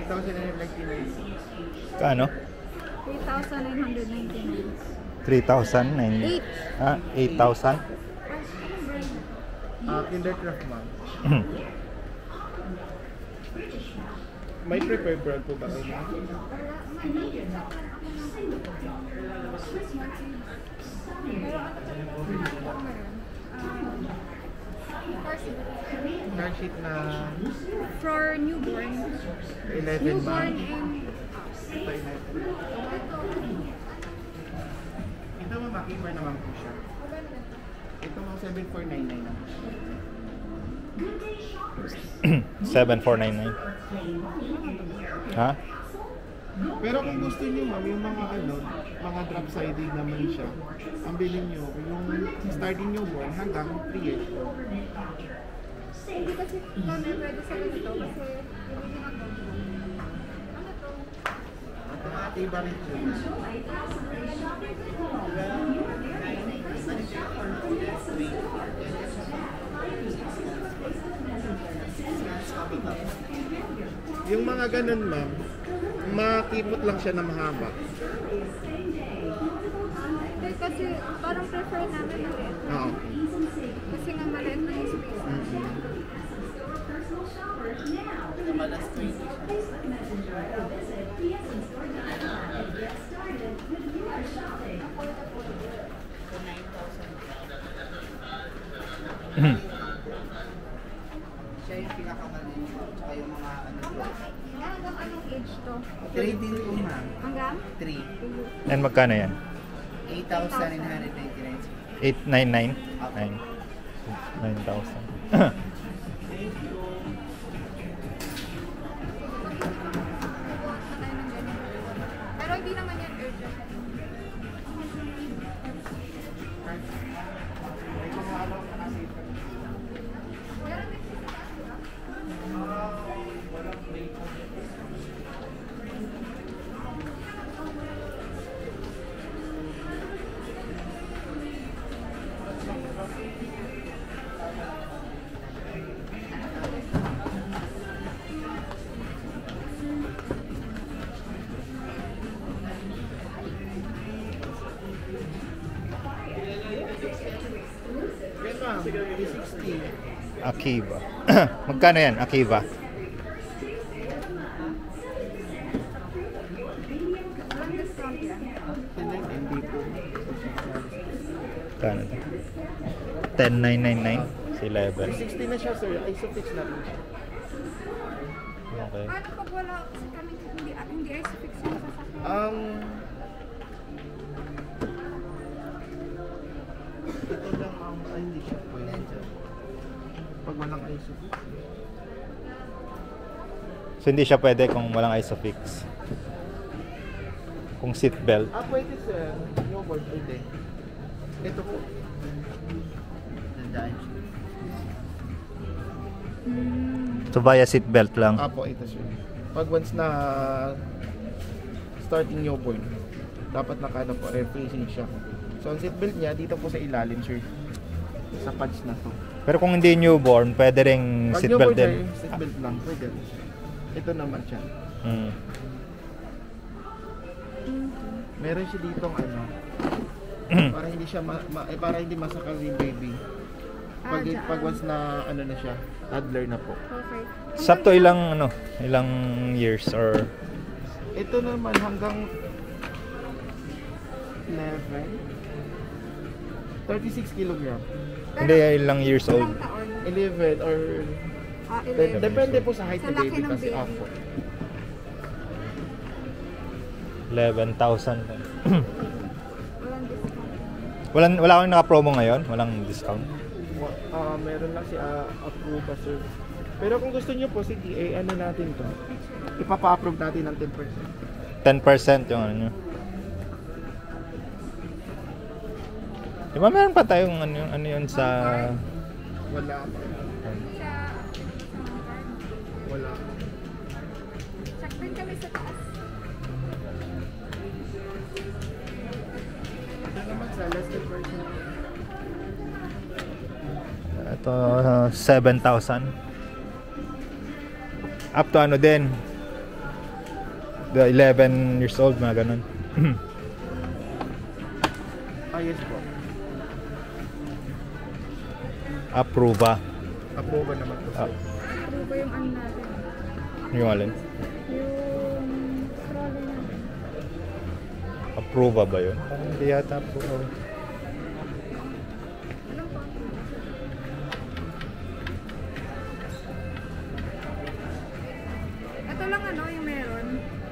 3,999. Kano? 3,999. 3,000? 8,000? Kindercraft, ma'am. May preferred brand po ba kayo? Car sheet na For newborn. 11, Newborn ma'am. and Ito, 11. Ito, ma'am, keeper naman po siya. Ito, ma'am, 7,499 na. 7,499. Ha? Pero kung gusto niyo, ma'am, yung mga drop siding naman siya, ang bilhin niyo, yung starting newborn hanggang 3 years old. hindi kasi kami pwede sa ganito kasi hindi ako. Ano to? Ito nga, tiba rin po. Yung mga ganun, ma'am, makipot lang siya na mahaba. Hindi kasi parang prefer namin maliit. Oo. Kasi nga maliit na yung space. Siya yung pinakamali. Tsaka yung mga ano po. Hanggang anong age to? 3 din po, ma'am. Hanggang? 3. And magkano yan? 8,999. 899? Okay. 9,000. Pero hindi naman yan urgent. Yan, ma'am, 360. Akiva. Magkano yan, Akiva? Walang discount yan. Hindi po. Kano to? 10,999? Si 11. 360 na siya, sir. Isofix na rin siya. Okay. Ano pag wala kasi kami hindi isofix yung sasakyan? Ito lang, ma'am. Ay, hindi siya pwede. Pag walang isofix. So hindi siya pwede kung walang isofix. Kung seat belt. Pwede, sir. No board, pwede. Ito po. Tandaan siya. So via seat belt lang. Po, ito siya. Pag once na starting newborn, dapat nakano po, air facing siya. So, ang seatbelt niya, dito po sa ilalim, sir. Sa pads na to. Pero kung hindi newborn, pwede ring Pag seat belt newborn, din. sir, seatbelt lang, pwede. Ito naman siya. Mm. Meron siya ditong para hindi siya para hindi masakal yung baby. Pag once na na siya, toddler na po. Perfect. Sakto ilang years or Ito naman hanggang 11 36 kilogram. hindi ilang years old. Ilang taon? 11 or 11. depende po sa height Sa ng laki baby ng kasi baby. ako. 11,000. Walang discount. Wala kang naka-promo ngayon? Walang discount? Meron lang si approve sir. Pero kung gusto niyo po, sige, ano natin to. Ipapa-approve natin ng 10%. 10% yung ano nyo. Di ba meron pa tayong ano yun sa... Wala pa. Wala. Check din kami sa taas. Ito naman sa less than person. Ito, 7,000. Up to ano din? the 11 years old, mga ganun. Yes po. Approva. Approve naman po. Ah, Approve ba yung ano natin? yung alin? Yung stroller natin. Approva ba yun? Parang hindi yata approva. Alam ko. Ito lang ano yung meron.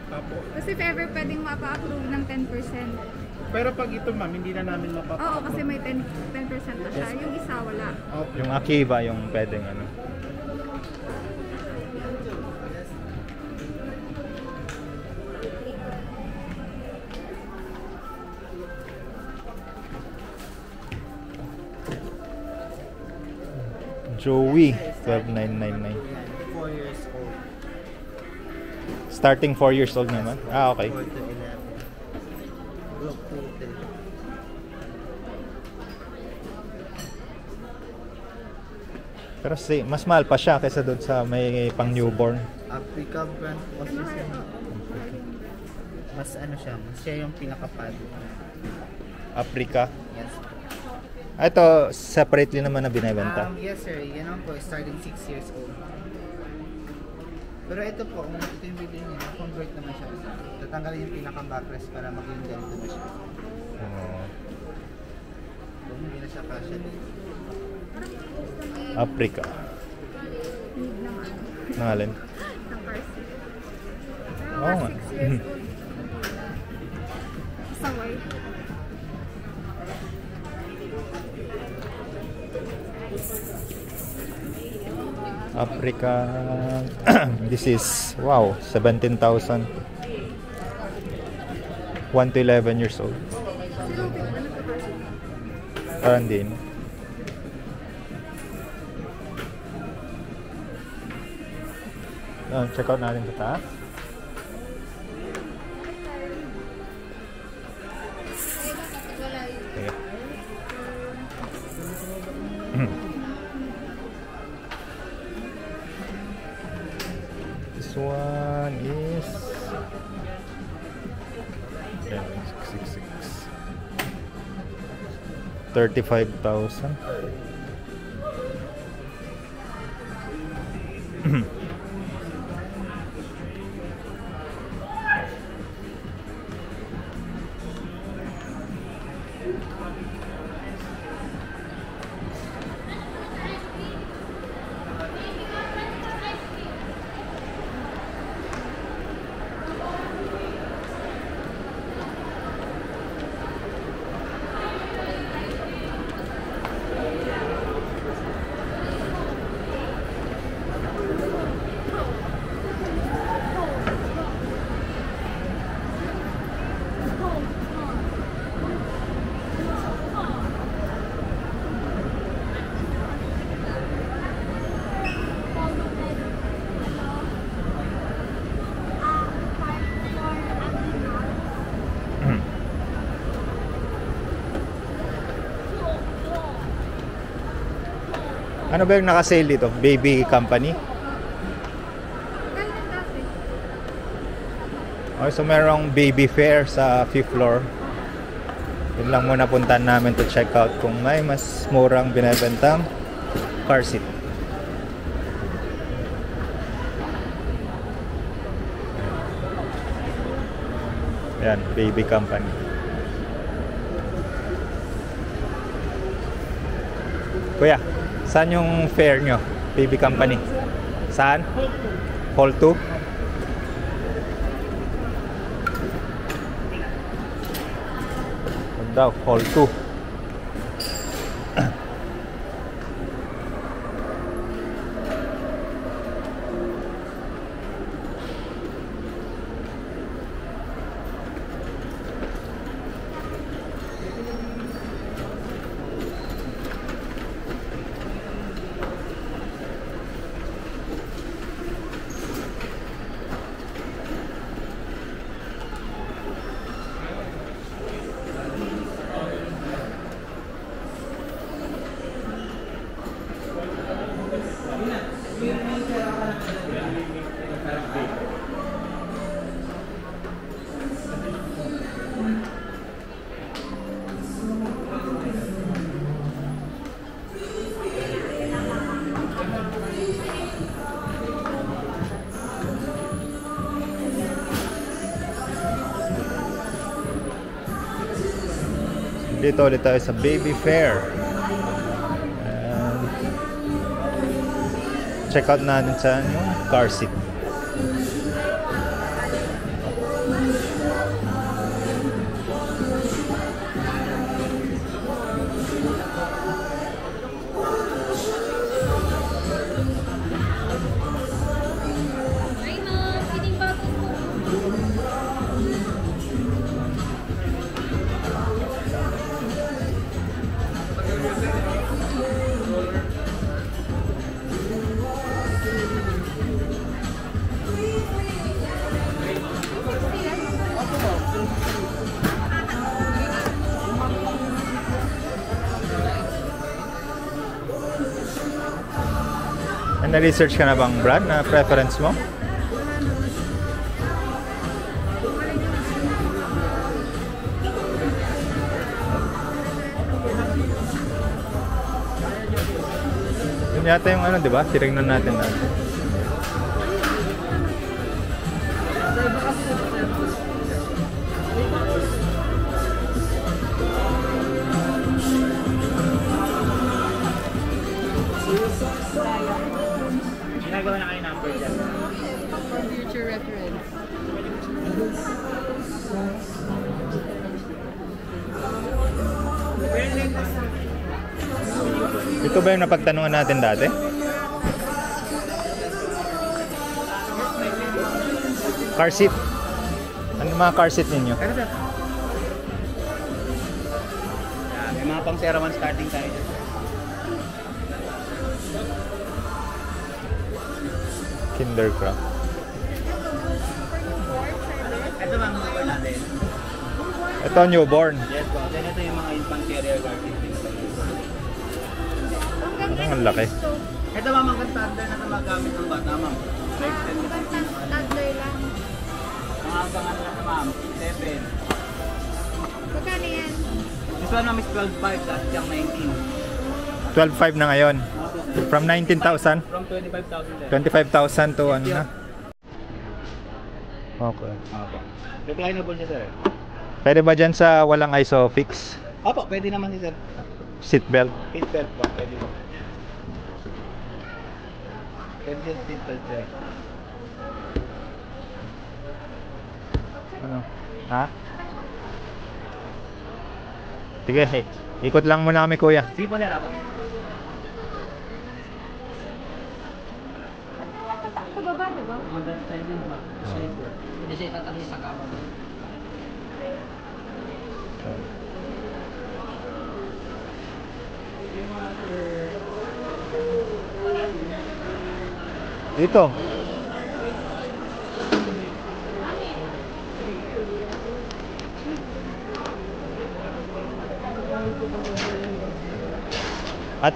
Apo. Kasi if ever pwedeng mapa-approve ng 10%. Pero pag ito ma'am, hindi na namin mapapa. Oo, kasi may 10% na siya. Yung isa wala. Okay. Yung Akiva, yung pwedeng ano. Joey, 12,999. 4 years old. Starting 4 years old naman. Ah, okay. 4 to 11. Group 2 till. Pero mas mahal pa siya kaysa doon sa may pang newborn. Africa brand was Mahal, yun. oo. Mahal yung brand. Mas ano siya, mas siya yung pinakapad. Africa. Yes. Ah, ito, separately naman na binibenta. Yes sir, yan naman po, starting 6 years old. Pero ito po, kung ito yung video niya, convert naman siya. Tatanggalin yung pinaka-backrest para maging ganito na siya. Oh, Kung hindi na siya kasya dito. Africa. Need ng ano. Nangalin. Ng car seat. Pero Oo nga. 6 years old. Saway. Africa. This is, wow, 17,000. 1 to 11 years old. Parang din. Check out natin ito taas. Sige. This one is 666. 35,000. Ano ba yung naka-sale dito? Baby company? Ganun dati. Okay, so merong baby fair sa 5th floor. Yun lang muna puntahan namin to check out kung may mas murang binibentang car seat. Yan, baby company. Kuya, saan yung fair nyo? Baby company? Saan? Hall 2? Huwag daw, Hall 2. Dito ulit tayo sa Baby Fair. And check out natin sa yung car seat. Na-research ka na bang brand na preference mo? Yun yata yung ano, di ba? Tinignan natin natin. Ginagawa na kayo number dyan. For future reference. Ito ba yung napagtanungan natin dati? Car seat. Ano mga car seat ninyo? Pero sir, may mga pang Serawan starting tayo dyan. Kindercraft. Ito mga number natin. Ito newborn. Yes po. Then ito yung mga infant carrier car seat. Ang laki. Ito ma'am, ang standard na gumagamit ng bata ma'am. Toddler lang. Ang hanggang ano lang ma'am, 7. Magkano yan? This one ma'am is 12.5, that's yung 19. 12.5 na ngayon. From 19,000? From 25,000 then. 25,000 to ano na? Okay. Opo. Reclinable siya sir. Pwede ba dyan sa walang ISOFIX? Opo, pwede naman si sir. Seatbelt? Seatbelt po, pwede po. Pwede siya seatbelt sir. Ano? Ha? Sige, ikot lang muna kami kuya. Sige po sir, opo. Sa baba, diba? Maganda tayo din ba? Hindi siya itatali sa kama. Dito.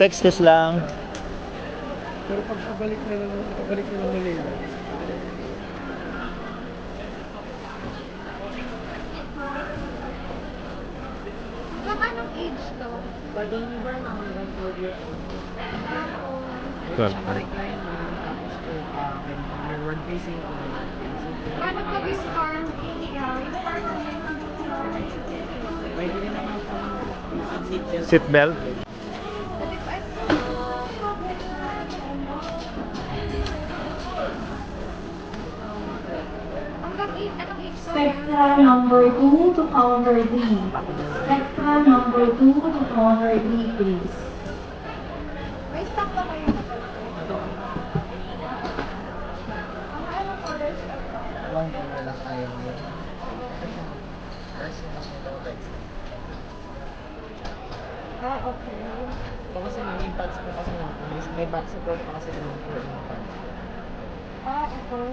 Excuse lang. Pero pagpabalik na lang ulit. Hanggang anong age to? Pardon mo ba hanggang 12 years old? Well, Tapos po, one facing po. Paano pag yung arm? Pwede rin naman po seatbelt. seatbelt. Hanggang anong age to? Spectra number 2 to counter D. Spectra number 2 to counter D, please. May stock ba kayo? Ang anong color siya? One color lang ayaw mo. Ah, okay. Ito kasi may pads po kasi may pads po pa kasi ng Ah, okay.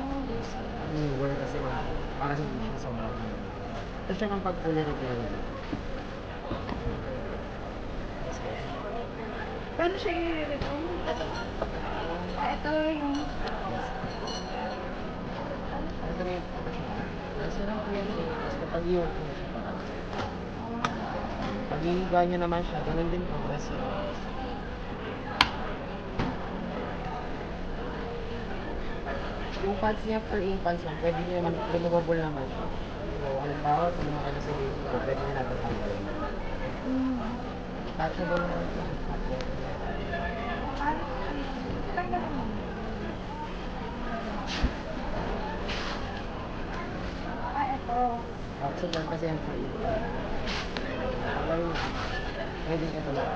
newer kasi para sa hindi siya sa mga. Ito siya kang pag-fully repair. Paano siya i-return? Ah, ito yung... Ito rin yung kasi lang po yan tapos kapag yun pag hihiga nyo naman siya, ganun din po kasi yung pads niya for infants lang, pwede nyo naman removable naman siya. So, halimbawa, kung mga kayo sa game, pwede nyo natin tanggalin. Touchable naman ito. Tanggalin mo. Ito. Touchable kasi yung free. Pwede ito lang.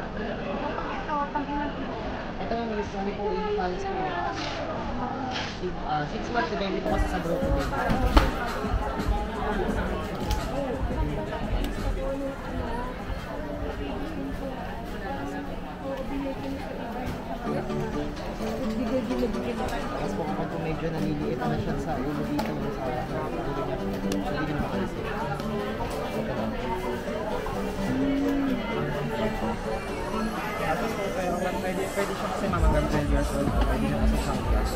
Ito, pang ilang kilo. Ito yung is only po 8 months po. 6 months depende po kasi sa growth din. Tapos po kapag medyo naliliit na siya sa ulo dito yung sa ulo niya, hindi niya makalis. Tapos po, pero pwede siya kasi mamagang 12 years old. Pwede siya kasi siyang gas.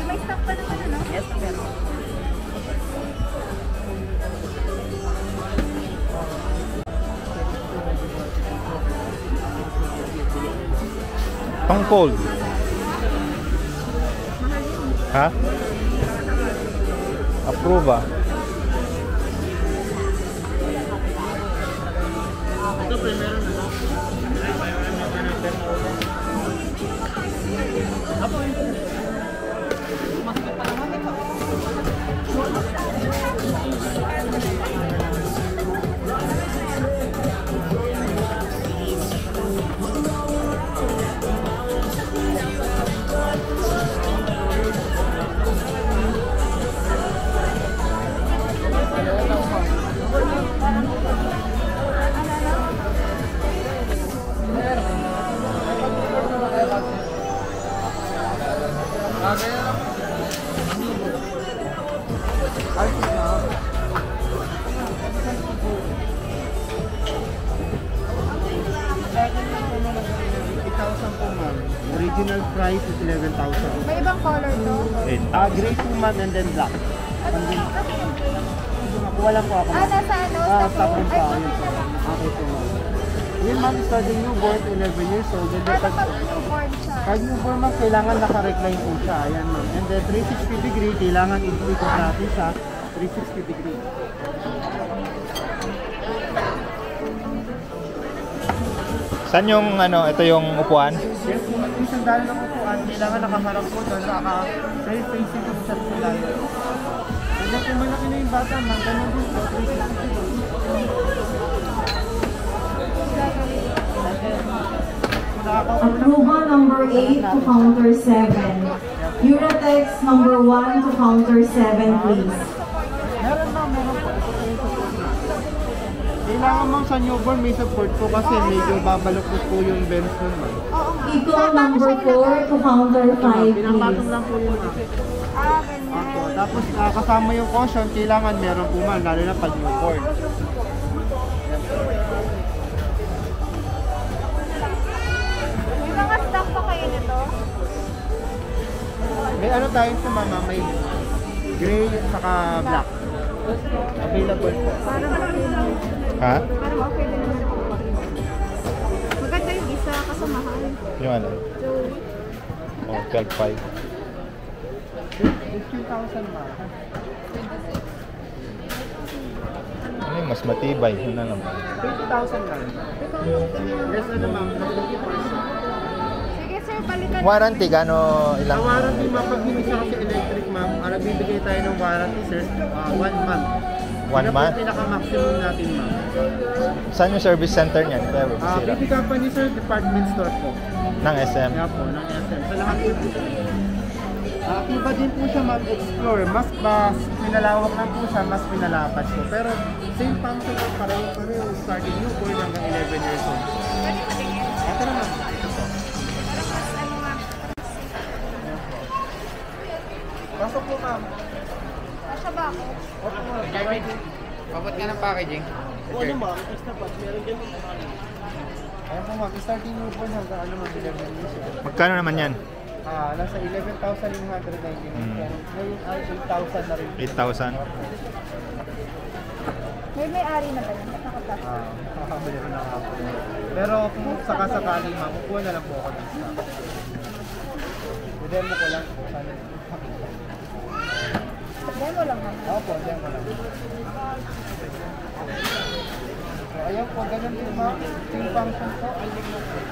May stock pa naman ano? Yes, pero Pang fold. Ha? Approve ah. Ito pre, meron na. Original price is 11,000. May ibang color to? Gray po ma'am and then black. Ano yung kasi yung green? Nakuha lang po ako. Nasa ano? Sa phone? phone pa. Yun po. Okay po ma'am. Yun ma'am, studying newborn, 11 years old. And then Ano pag newborn siya? pag newborn ma'am, kailangan naka-recline po siya. Ayan ma'am. And then 360 degree, kailangan i-ikot natin siya. 360 degree. Saan yung ano, ito yung upuan? Yes, kung isang dalo ng upuan, kailangan nakaharap po doon, naka-facing po sa layo. And then kung malaki na yung bata, ma'am, ganun din po, 360 Approval number 8 to counter 7. Uratex number 1 to counter 7, please. Meron po. Kailangan ma'am sa newborn may support po kasi medyo babalokot po yung bends nun ma'am. Eco number 4 to counter 5, Pinapatong please. lang po yun ma'am. Ganyan. Ako. Tapos kasama yung caution, kailangan meron po ma'am, lalo na pag newborn. May mga stock pa kayo nito? May ano tayo sa mama, may gray at saka black. Available po. Parang okay lang. Ha? Parang okay din naman ako. Maganda yung isa kasamahan. Yung ano? So, Oh, 12.5. 15,000 ba? Ano yung mas matibay? Yun na lang. 20,000 lang. Yes, ano ma'am, 50%. sige sir, palitan. Warranty, gano ilang? Ang warranty ma'am, pag hindi siya kasi electric ma'am, bibigay tayo ng warranty sir, 1 month. 1 month? Yun ang pinaka-maximum natin ma'am. Saan yung service center niyan? Pero sira. BB Company sir, department store po. Ng SM. Kaya po, ng SM. Sa lahat po. Iba din po siya mag-explore. Mas pinalawak lang po siya, mas pinalapad po. Pero same function po, pareho starting newborn hanggang 11 years old. Pwede patingin. Ito naman, ito po. Tapos ano nga, Pasok po ma'am. kasya ba ako? Papat ka ng packaging. O ano ma'am, extra pass, meron din Ayan po ma'am, starting nyo po hanggang ano ma'am, 11 years old. Magkano naman yan? Nasa 11,999 po. Ngayon ay 8,000 na rin. 8,000? May-ari na ba yun? Nakatapos. Makakabili rin na nga po. Pero kung sakasakali ma'am, kukuha na lang po ako ng stock. Demo ko lang po. Sana Demo lang naman. Opo, demo lang. So, ayan po, ganun din ma'am. Yung function po,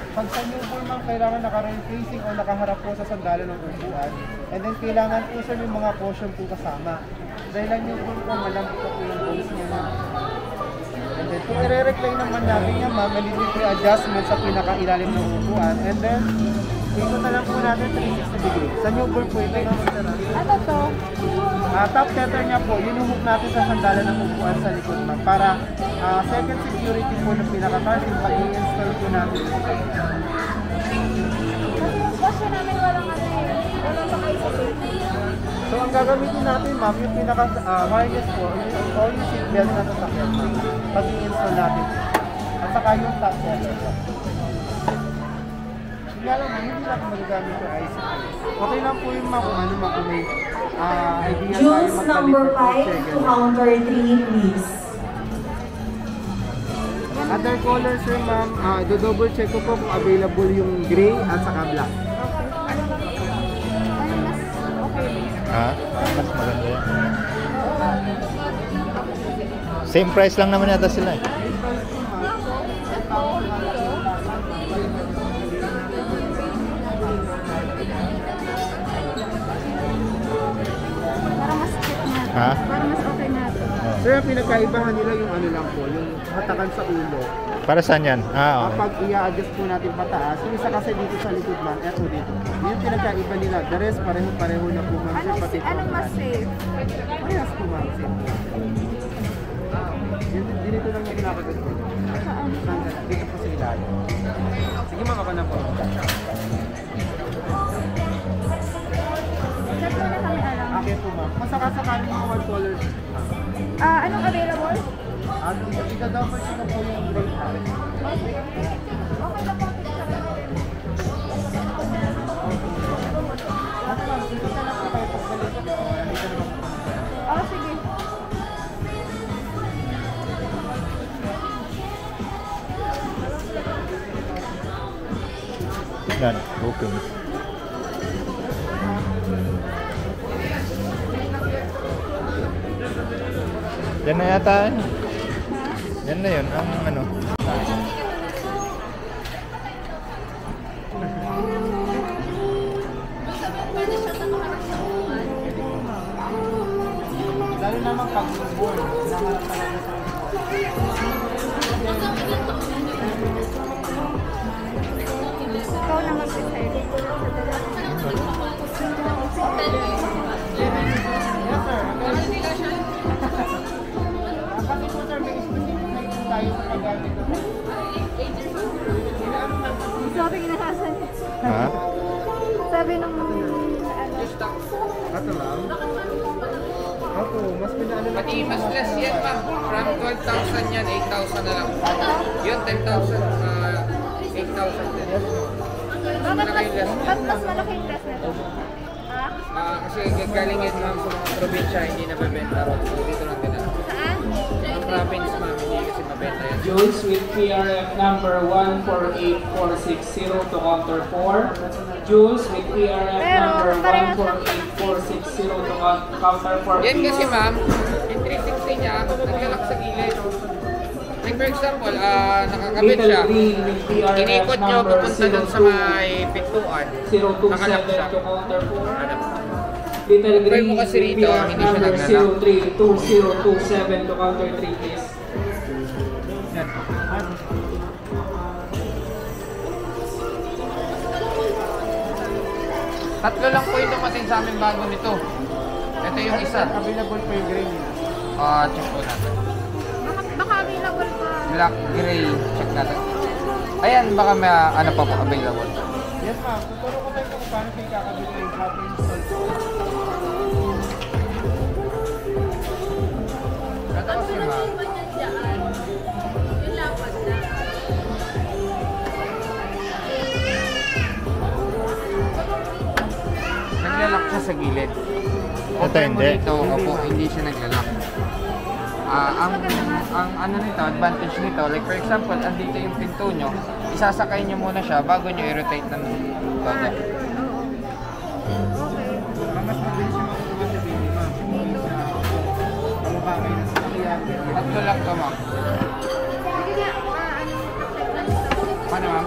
pag sa newborn ma'am, kailangan naka-facing o nakaharap po sa sandalan ng upuan. And then kailangan po sir yung mga cushion po kasama. Dahil ang newborn po, malambot po yung bones niya na. And then kung i-recline naman natin yan ma'am, malilibre adjustment sa pinakailalim ng upuan. And then, ikot na lang po natin 360 degree. Sa newborn po, ito naman sir. Ano to? Top center niya po, hinuhook natin sa sandalan ng upuan sa likod ma'am. Para second security po ng pinaka-carting, pa-i-install po natin. Kasi yung kasya namin walang ano eh. Walang maka-isolate. So ang gagamitin natin ma'am, yung pinaka-harness po, yung seatbelt na sasakyan ma'am. Pag-i-install natin. At saka yung top center po. Kaya lang ma'am, hindi lang magagamit yung ICP. Okay lang po yung ma'am kung ano ma'am, kung may idea tayo Jules number magpalit 5 ng to counter 3, please. Other colors sir ma'am, do-double check ko po kung available yung gray at saka black. Ano mas okay? Ha? Mas maganda yan. Same price lang naman yata sila eh. Para mas check na. Ha? Para mas okay na ito. Sir, ang pinagkaibahan nila yung ano lang po, yung hatakan sa ulo. Para saan yan? Okay. Kapag i-adjust po natin pataas, yung isa kasi dito sa likod ma'am, eto dito. Yung pinagkaiba nila, the rest pareho-pareho na po ma'am. Sir, pati Anong mas safe? parehas po ma'am. Dito lang yung pinakagat ko. Dito po sa ilalim. Sige ma'am, ako na po. Check mo na kami alam. Okay po ma'am. Kung sakasakali yung one color, Anong available? ika-double check na po yung gray natin. Okay na po. At ma'am, dito na lang po kayo pagbalik. Dito naman po. Oh, sige. Yan, open. Yan na yata. Yan na yun, ang ano. Lalo naman pag newborn, naman talaga sa Ikaw na mag-decide. Yes sir. Kasi po sir, may specific na ito tayo sa paggamit ng Sabi kinahasan. Ha? Sabi nung Ato lang. Ako, mas pinano na Pati mas less yan ma'am. From 12,000 yan, 8,000 na lang. Yun, 10,000, 8,000 din. Bakit mas malaki yung dress nito? Ha? Kasi galing yan ma'am sa mga probinsya, hindi na mabenta ron. So dito lang din lang. Saan? Ang province ma'am, hindi kasi mabenta yan. Jules with PRF number 148460 to counter 4. Jules with PRF Pero, number parehas lang. 148460 to counter 4. Yan kasi ma'am, yung 360 niya, naglalak sa gilid. Like for example, nakakabit Little siya. green with PRF Inikot nyo, number papunta dun sa may pintuan. 027 to counter 4. Ano? Little Try green mo with kasi rito, PRF hindi siya number naglalak. 032027 to counter 3 please. Tatlo lang po yung dumating sa amin bago nito. Ito yung isa. available po yung gray nila. Check po natin. Baka available pa. Black, gray, check natin. Ayan, baka may ano pa po available. Yes ma'am, tuturo ko tayo kung paano kayo kakabit yung proper install. Ito kasi ma'am. sa gilid. Ito Compare mo hindi. dito, opo, hindi siya naglalak. Ang ano nito, advantage nito, like for example, andito yung pinto nyo, isasakay nyo muna siya bago nyo i-rotate ng todo. Okay. Mas mabilis yung makukuha sa baby, ma'am. Kamukha kayo ng sasakyan. Tatlo lang to, ma'am. Sige nga, Paano, ma'am?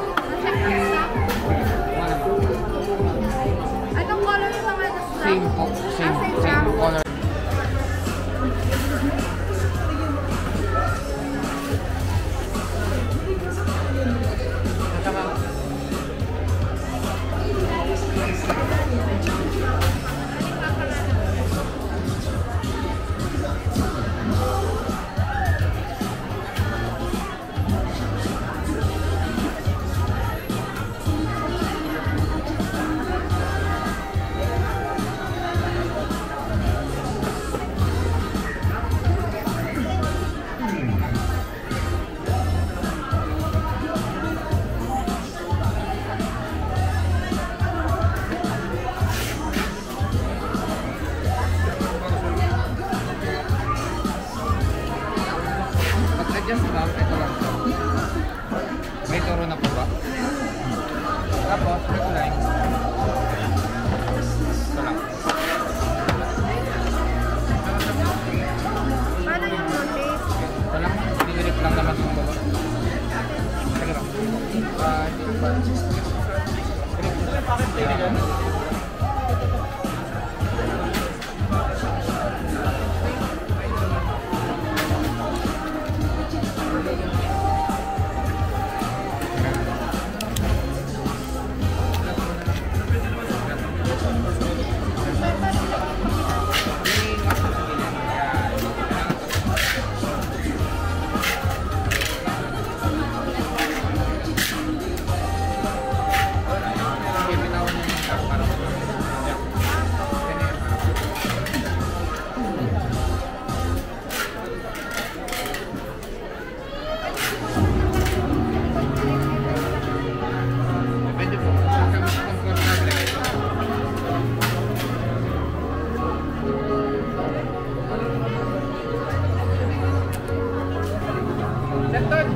anong color yung mga nasa? Same po, same color. Pag-adjust lang, ito lang to. May turo na po ba? Tapos, recline. Ito lang. Paano yung rotate? Ito lang, dinirit lang naman yung baba. Sige lang. Dito pa. Depende po. Kung mas comfortable. Senton!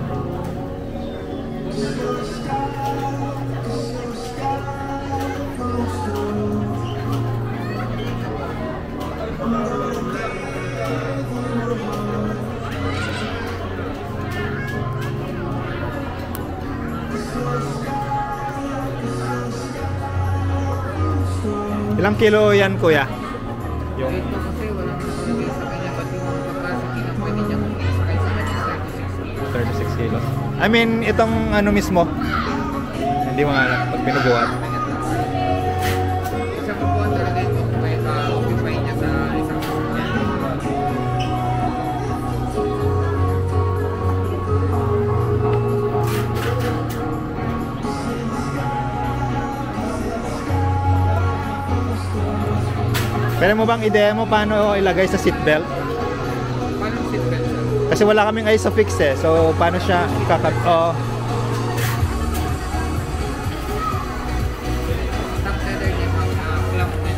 Ilang kilo yan, kuya? Yung Ito kasi walang nakalagay sa kanya pati yung capacity na pwede niya kung isakay sa kanya 36 kilos. 36 kilos. I mean, itong ano mismo, hindi mo alam pag pinubuhat. Isang upuan talaga ito, may occupy niya sa isang sasakyan. Pwede mo bang i-demo paano ilagay sa seatbelt? Paano yung seatbelt sir? Kasi wala kaming ISOFIX eh. So, paano siya ikakab... Oh, Top tether niya, clamp niya.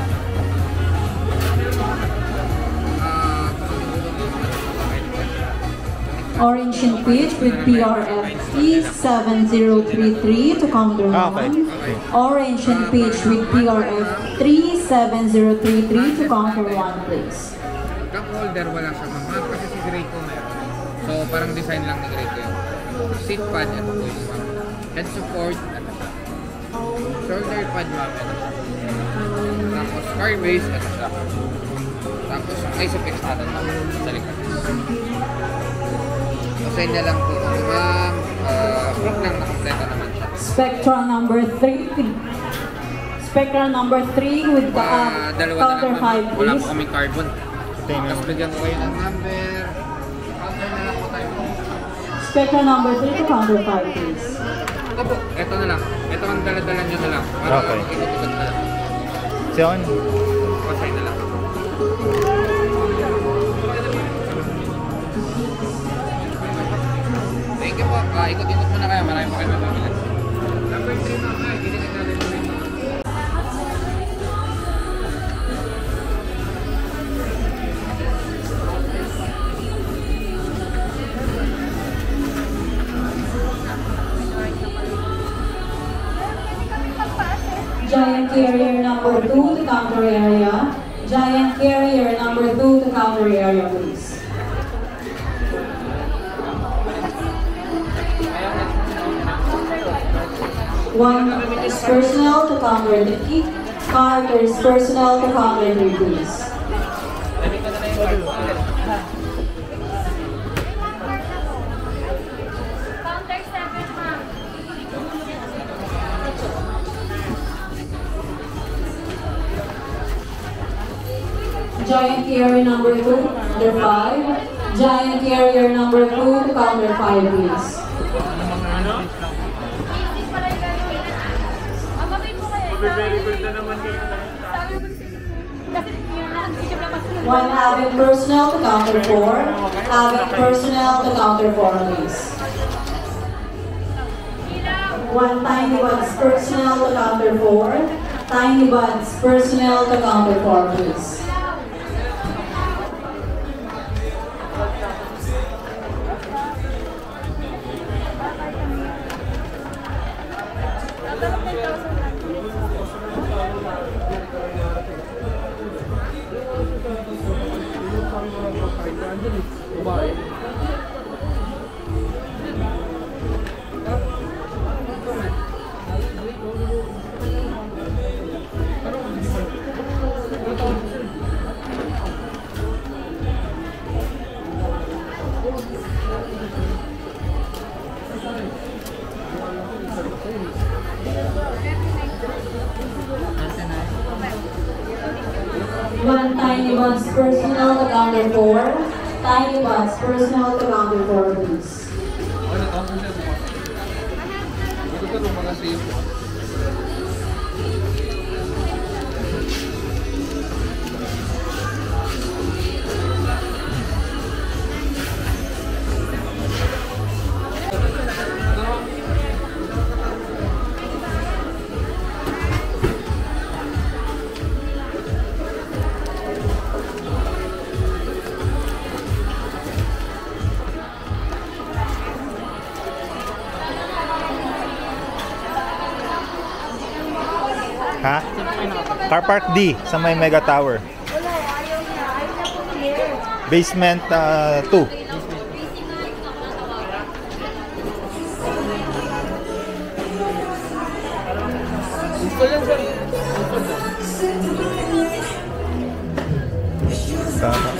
Orange in pitch with PRFE 7033 to counter okay. 1. Orange in pitch with PRF 37033 to counter 1, please. Cup holder wala siya ma'am kasi si Graco meron. So parang design lang ni Graco yun. Seat pad, ito po yung ma'am. Head support, ito siya. Shoulder pad ma'am, ito siya. Tapos car base, ito siya. Tapos ISOFIX natin ma'am, sa likod. So niya lang po ma'am, proof lang nakampleto naman siya. Spectra number 3. Spectra number 3 with the Dalawa na counter lang ma'am. 5, Wala please. po kaming carbon. tingnan Tapos mo. bigyan ko kayo ng number. Counter na lang po tayo. Spectra number 3 to counter 5, please. Ito po, ito na lang. Ito ang dala-dala nyo na lang. Para Okay. ikot-ikot na lang. Sion? Pasay na lang. Thank you po. Ikot-ikot muna kayo. Marami pa kayo mababilis. Number 3 ma'am. Ay, hindi ka natin carrier number 2 to counter area. Giant carrier number 2 to counter area, please. One is personnel to counter 3. Carter is personnel to counter 3, please. Counter 7, ma'am. Giant carrier number 2, counter 5. Giant carrier number 2 to counter 5, please. One Avid personnel to counter 4. Avid personnel to counter 4, please. One Tiny Buds personnel to counter 4. Tiny Buds personnel to counter 4, please. One Tiny Buds personnel to counter 4. Tiny Buds personnel to counter 4, please. Ha? Car Park D sa may Mega Tower. Wala, ayaw niya. Ayaw niya po clear. Basement 2. Tama.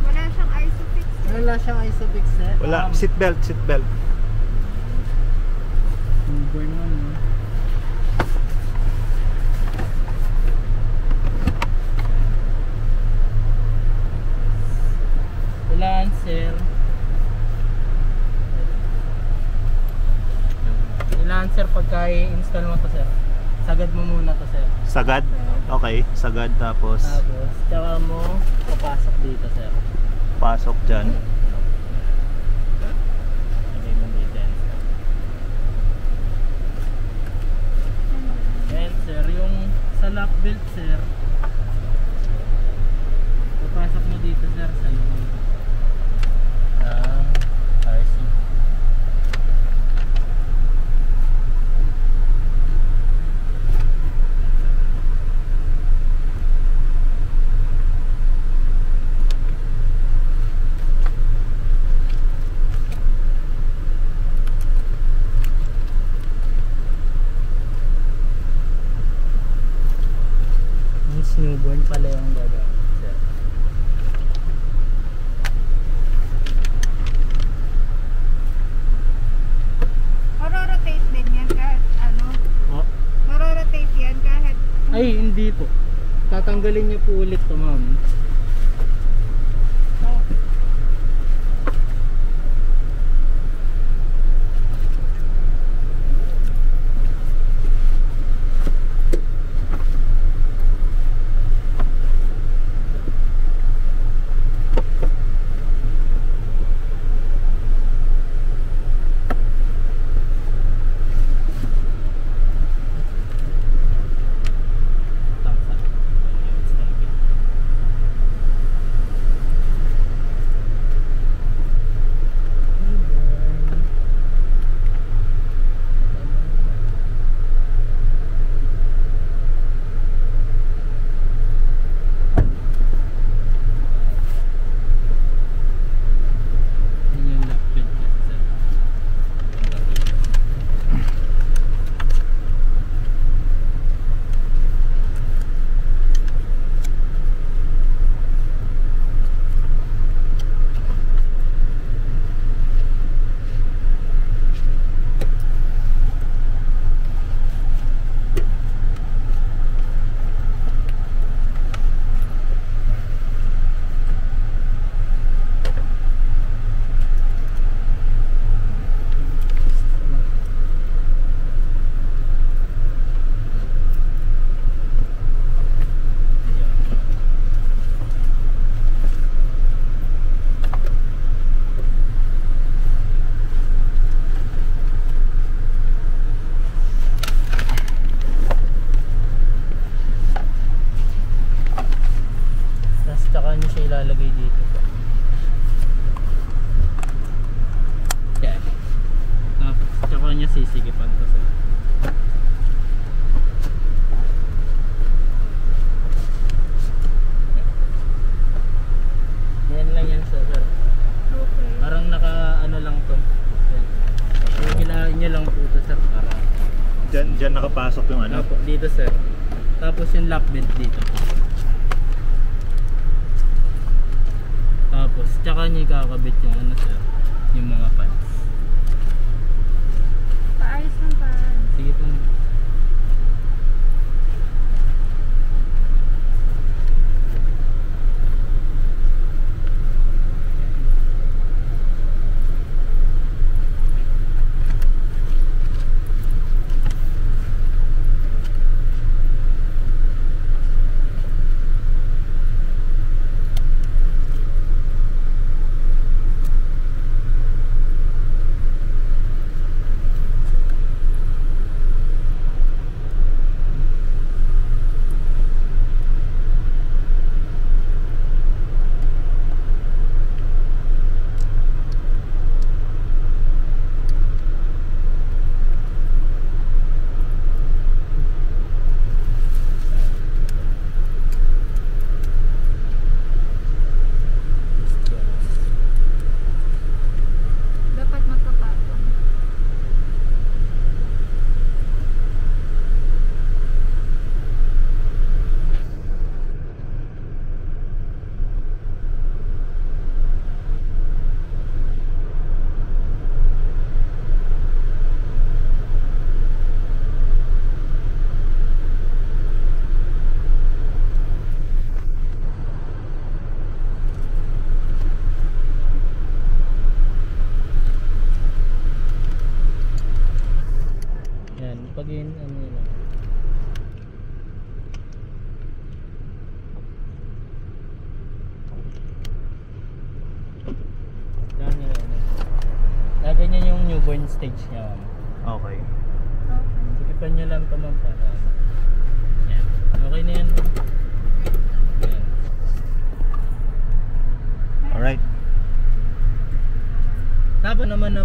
Wala siyang isofix. Wala siyang isofix eh. Wala, seatbelt, seatbelt. Newborn mo, no? Lancer. Lancer pagka i-install mo to, sir. Sagad mo muna to, sir. Sagad? Okay, sagad tapos Tapos, tsaka mo papasok dito, sir. pasok dyan. Lagay mo dito yan, sir. Yan, sir. Yung sa lock belt, sir. Papasok mo dito, sir, sa loob. RC. Newborn pala yung gagawin, sir. Marorotate din yan kahit ano. Oh. Marorotate yan kahit Ay, hindi po. Tatanggalin niyo po ulit to, ma'am. sisikipan to sir. Yan lang yan sir. Okay. Parang naka ano lang to. Hilahin nyo lang po to sir para. Diyan nakapasok yung ano. Opo, dito sir. Tapos yung lap belt dito. Tapos tsaka nyo ikakabit yung ano sir, yung mga pads. Paayos lang pa. Sige po. Dapat magkapatong. Yan, pag yun ano yun lang. Yan yun lang. Gaganyan yung newborn stage niya ma'am. Okay. Okay. Sikipan nyo lang ito ma'am para yan. Okay na yan ma'am. Yan. Alright. Tapos naman na